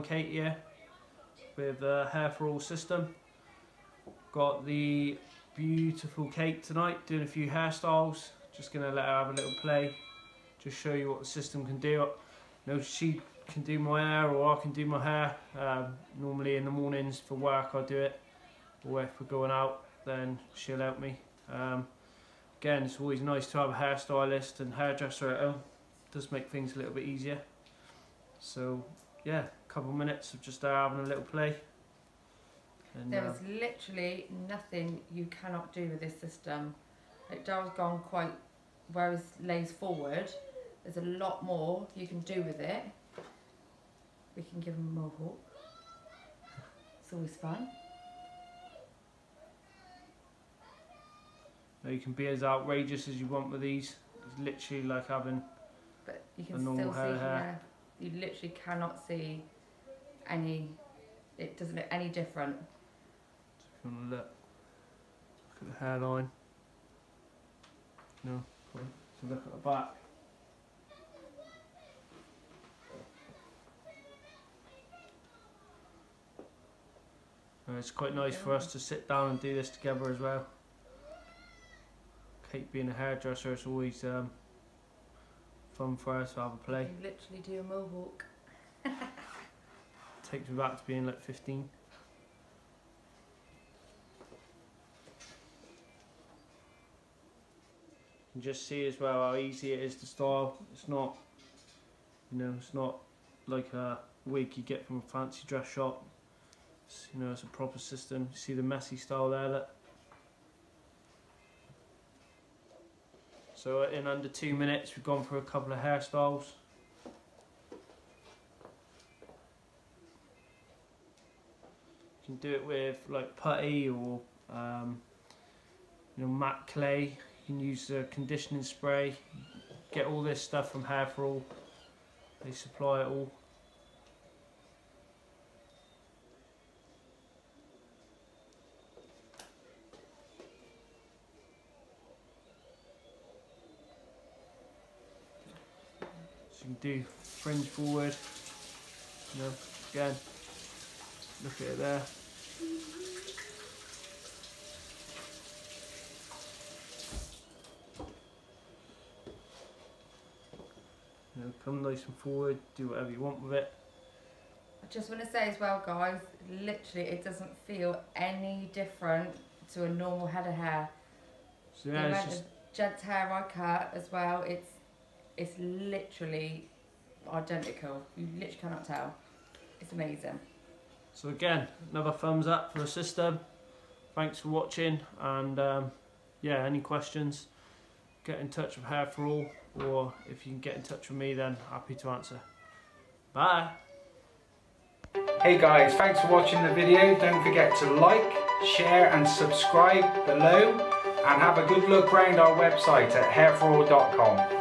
and Kate here with the Hair for All system. Got the beautiful Kate tonight doing a few hairstyles. Just going to let her have a little play, just show you what the system can do. You know, she can do my hair or I can do my hair. Normally in the mornings for work I do it, or if we're going out then she'll help me. Again, it's always nice to have a hairstylist and hairdresser at home. It does make things a little bit easier. So yeah, a couple of minutes of just having a little play. And, there is literally nothing you cannot do with this system. It does gone quite, whereas lays forward, there's a lot more you can do with it. We can give them a mohawk. It's always fun. you can be as outrageous as you want with these. It's literally like having but you can a normal still see hair. You literally cannot see any, it doesn't look any different. So if you want to look at the hairline, no, so look at the back. And it's quite nice for us to sit down and do this together as well. Kate being a hairdresser, it's always fun for us to have a play. You literally do a mohawk. Takes me back to being like 15. You can just see as well how easy it is to style. It's not, you know, it's not like a wig you get from a fancy dress shop. It's, you know, it's a proper system. You see the messy style there, look. So in under 2 minutes we've gone through a couple of hairstyles. You can do it with like putty or you know, matte clay. You can use the conditioning spray. Get all this stuff from Hair for All. They supply it all. So you can do fringe forward, you know, again, look at it there. You know, come nice and forward, do whatever you want with it. I just want to say as well, guys, literally it doesn't feel any different to a normal head of hair. So yeah, the it's amount just of Jed's hair I cut as well, it's literally identical. You literally cannot tell. It's amazing. So again, another thumbs up for the system. Thanks for watching, and yeah, any questions, get in touch with Hair for All, or if you can get in touch with me, then happy to answer. Bye. Hey guys, thanks for watching the video. Don't forget to like, share and subscribe below, and have a good look around our website at hairforall.com.